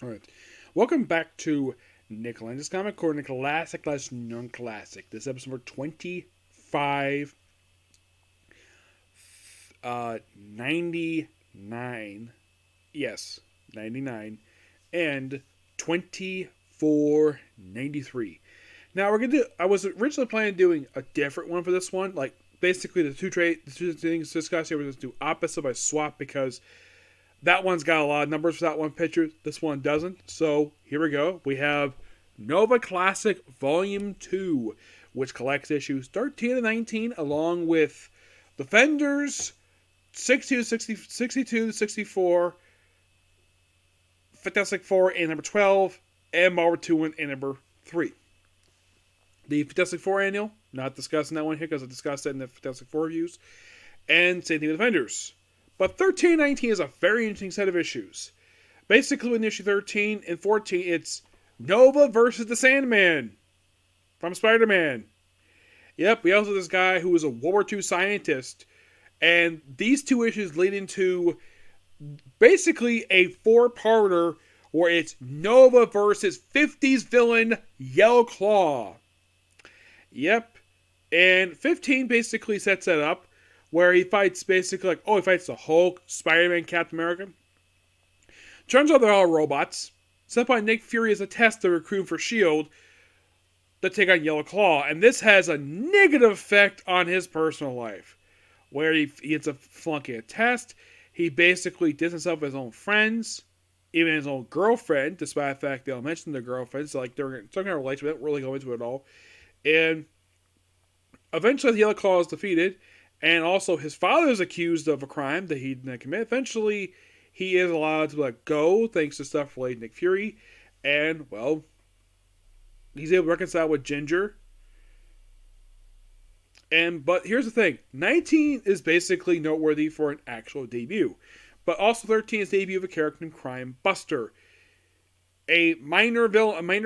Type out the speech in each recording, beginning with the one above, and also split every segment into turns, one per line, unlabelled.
All right. Welcome back to Nick Lenz's Comic Corner, Classic / Non-Classic. This is episode number 25, 99. Yes, 99. And 2493. Now, I was originally planning on doing a different one for this one. Like, basically, the two things discussed here was to do opposite by swap because that one's got a lot of numbers for that one picture. This one doesn't. So here we go. We have Nova Classic Volume 2, which collects issues 13 to 19, along with Defenders 62 to 64, Fantastic Four and number 12, and Marvel 2 and number 3. The Fantastic Four annual, not discussing that one here because I discussed it in the Fantastic Four reviews. And same thing with Defenders. But 1319 is a very interesting set of issues. Basically, in issue 13 and 14, it's Nova versus the Sandman from Spider-Man. Yep, we also have this guy who was a World War II scientist. And these two issues lead into basically a four-parter where it's Nova versus 50s villain Yellow Claw. Yep. And 15 basically sets that up where he fights basically he fights the Hulk, Spider-Man, Captain America. Turns out they're all robots. Sent by Nick Fury as a test to recruit for S.H.I.E.L.D. to take on Yellow Claw. And this has a negative effect on his personal life. Where he gets a flunking a test. He basically distances himself from his own friends. Even his own girlfriend, despite the fact they'll mention their girlfriends. Like, they're talking about relationship, they don't really go into it at all. And eventually, Yellow Claw is defeated. And also, his father is accused of a crime that he didn't commit. Eventually, he is allowed to let go, thanks to stuff related to Nick Fury. And, well, he's able to reconcile with Ginger. But here's the thing. 19 is basically noteworthy for an actual debut. But also 13 is the debut of a character named Crime Buster. A minor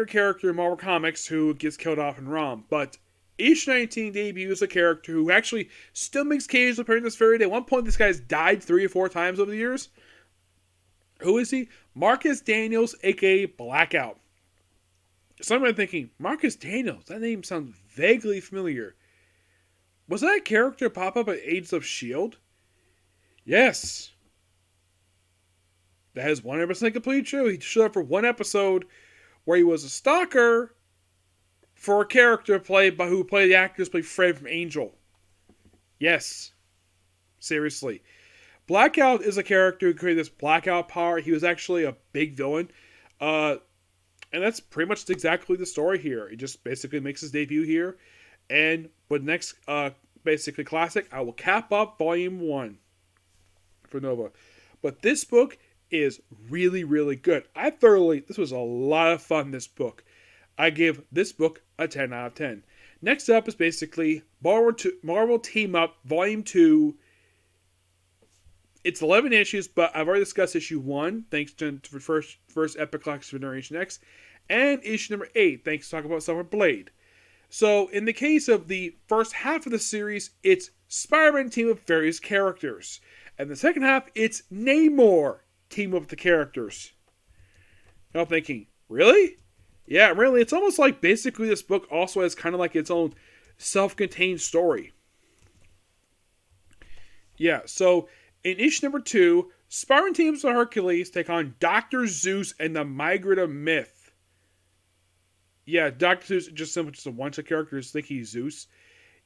character in Marvel Comics who gets killed off in ROM. But Issue 19 debuts a character who actually still makes occasional appearances in this fairy tale. At one point, this guy's died 3 or 4 times over the years. Who is he? Marcus Daniels, a.k.a. Blackout. Some are thinking, Marcus Daniels? That name sounds vaguely familiar. Was that a character pop up at Agents of S.H.I.E.L.D.? Yes. That is 100% completely true. He showed up for one episode where he was a stalker for a character who played the actors played Fred from Angel. Yes. Seriously. Blackout is a character who created this blackout power. He was actually a big villain. And that's pretty much exactly the story here. He just basically makes his debut here. And with next basically classic, I will cap up volume 1 for Nova. But this book is really, really good. This was a lot of fun, this book. I give this book a 10 out of 10. Next up is basically Marvel Team Up Volume 2. It's 11 issues, but I've already discussed issue 1, thanks to the first Epic Collection of Generation X, and issue number 8, thanks to talk about Summer Blade. So, in the case of the first half of the series, it's Spider-Man team up with various characters. And the second half, it's Namor team up with the characters. You're thinking, really? Yeah, really. It's almost like basically this book also has kind of like its own self-contained story. Yeah, so in issue number 2, Spider-Man teams with Hercules take on Dr. Zeus and the Migrant of Myth. Yeah, Dr. Zeus is just a bunch of characters think he's Zeus.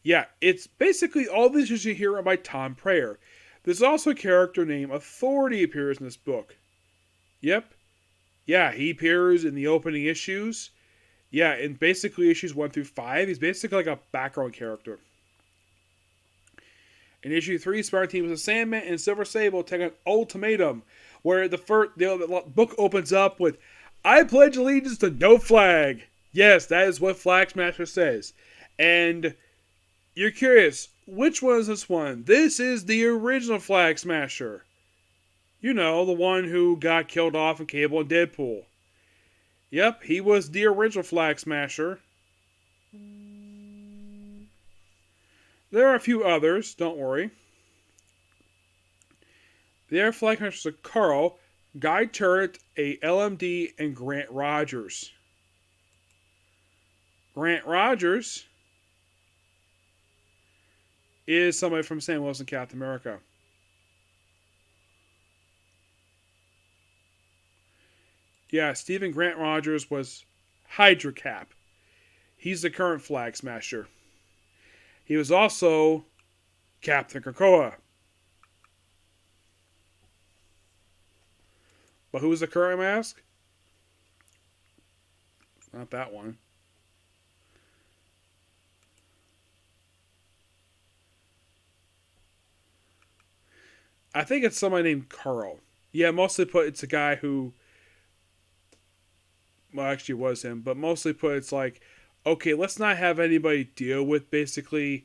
Yeah, it's basically all these issues you hear are by Tom Prayer. There's also a character named Authority appears in this book. Yep. Yeah, he appears in the opening issues. Yeah, in basically issues 1 through 5. He's basically like a background character. In issue 3, Spider-Man teams with Sandman and Silver Sable take an ultimatum, where the book opens up with, I pledge allegiance to no flag. Yes, that is what Flag Smasher says. And you're curious, which one is this one? This is the original Flag Smasher. You know, the one who got killed off in Cable and Deadpool. Yep, he was the original Flag Smasher. There are a few others, don't worry. The Flag Smashers are Carl, Guy Turret, a LMD, and Grant Rogers. Grant Rogers is somebody from Sam Wilson, Captain America. Yeah, Stephen Grant Rogers was Hydra Cap. He's the current Flag Smasher. He was also Captain Krakoa. But who's the current mask? Not that one. I think it's somebody named Carl. Yeah, mostly put it's a guy who, well, actually it was him, but mostly put it's like, okay, let's not have anybody deal with basically.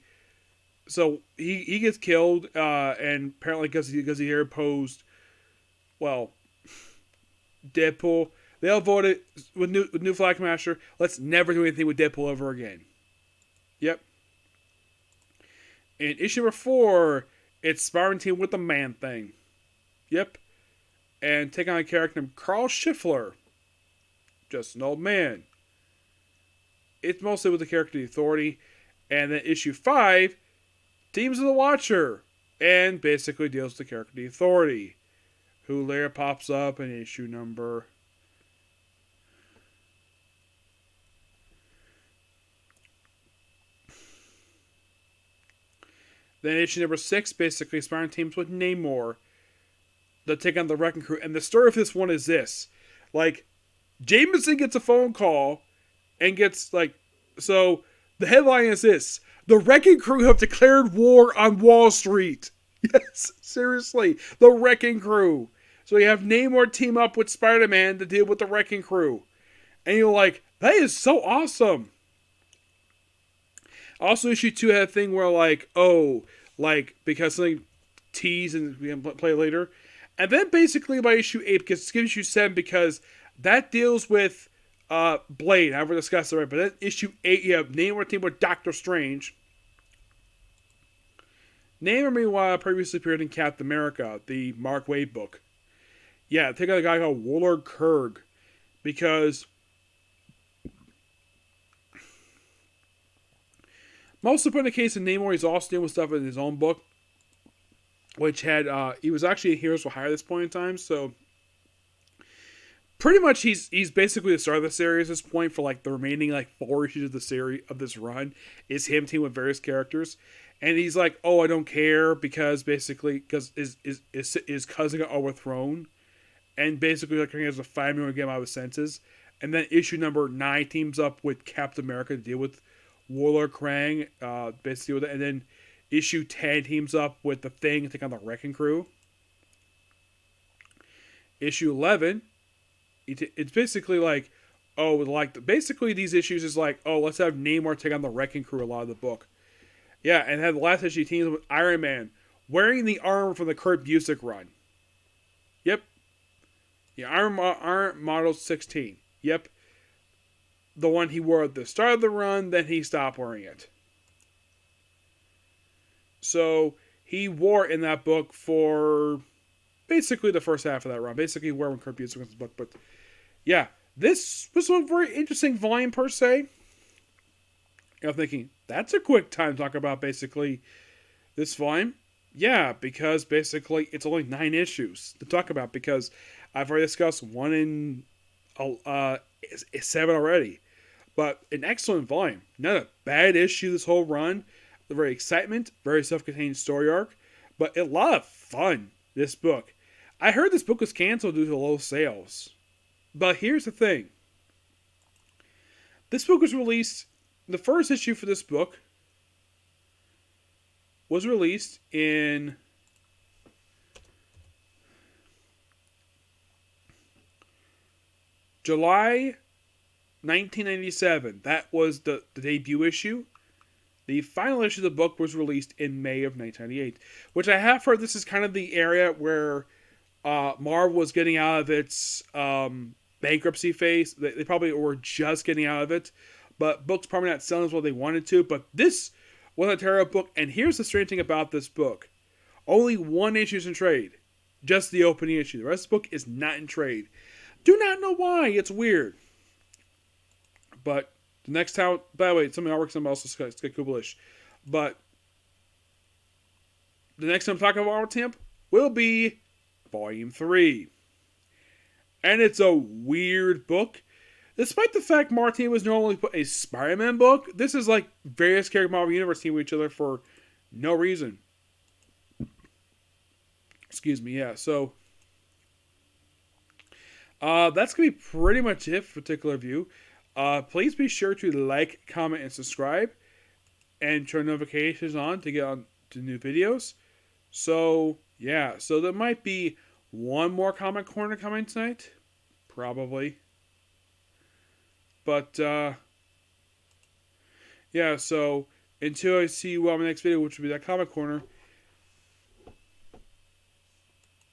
So he gets killed, and apparently because he opposed, well, Deadpool. They all voted with new Flag Smasher. Let's never do anything with Deadpool ever again. Yep. In issue number 4, it's Sparring Team with the Man Thing. Yep. And take on a character named Carl Schiffler. Just an old man. It's mostly with the character The Authority. And then issue 5, Teams of the Watcher. And basically deals with the character The Authority, who later pops up in issue number... Then issue number 6, basically sparring teams with Namor to take on the Wrecking Crew. And the story of this one is this. Like, Jameson gets a phone call and gets, like... So, the headline is this. The Wrecking Crew have declared war on Wall Street. Yes, seriously. The Wrecking Crew. So you have Namor team up with Spider-Man to deal with the Wrecking Crew. And you're like, that is so awesome. Also, issue 2 had a thing where, like, oh, like, because something tease and we can play later. And then basically by issue 8, because it's issue 7, because that deals with Blade. I haven't discussed it right, but then issue 8, you have Namor team with Doctor Strange. Namor, meanwhile, previously appeared in Captain America, the Mark Waid book. Yeah, take out a guy called Warlord Kurg, because most of the case in Namor, he's also dealing with stuff in his own book, which had, he was actually a Heroes for Hire at this point in time, so pretty much he's basically the start of the series at this point for, like, the remaining, like, 4 issues of the series, of this run, is him teaming with various characters, and he's like, oh, I don't care, because basically, because his cousin got overthrown, and basically, like, he has a 5 million to get him out of his senses, and then issue number 9 teams up with Captain America to deal with Warlord Krang, basically with it, and then issue 10 teams up with the Thing to take on the Wrecking Crew. Issue 11, it's basically like, oh, like, basically these issues is like, oh, let's have Namor take on the Wrecking Crew a lot of the book. Yeah, and had the last issue teams with Iron Man wearing the armor from the Kurt Busiek run. Yep. Yeah, Iron Model 16. Yep. The one he wore at the start of the run, then he stopped wearing it. So, he wore in that book for basically the first half of that run. Basically, wore when Kurt Busiek was in the book. But, yeah, this was a very interesting volume per se. I'm thinking, that's a quick time to talk about basically this volume. Yeah, because basically it's only 9 issues to talk about, because I've already discussed 1 in 7 already. But an excellent volume. Not a bad issue this whole run. Very excitement, very self-contained story arc, but a lot of fun, this book. I heard this book was canceled due to low sales. But here's the thing. This book was released, the first issue for this book was released in July 1997. That was the debut issue. The final issue of the book was released in May of 1998, which I have heard this is kind of the area where Marvel was getting out of its bankruptcy phase. They probably were just getting out of it, but books probably not selling as well they wanted to. But this was a terrible book, and here's the strange thing about this book. Only 1 issue is in trade. Just the opening issue. The rest of the book is not in trade. Do not know why. It's weird. But the next time, by the way, some of the artwork's also it's coolish. But the next time I'm talking about Temp will be Volume 3. And it's a weird book. Despite the fact Martin was normally put a Spider-Man book, this is like various characters Marvel Universe teaming with each other for no reason. Excuse me, yeah. So that's going to be pretty much it for particular view. Please be sure to like, comment, and subscribe. And turn notifications on to get on to new videos. So, yeah. So there might be one more Comic Corner coming tonight. Probably. But, yeah. So, until I see you on my next video, which will be that Comic Corner.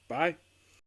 Bye.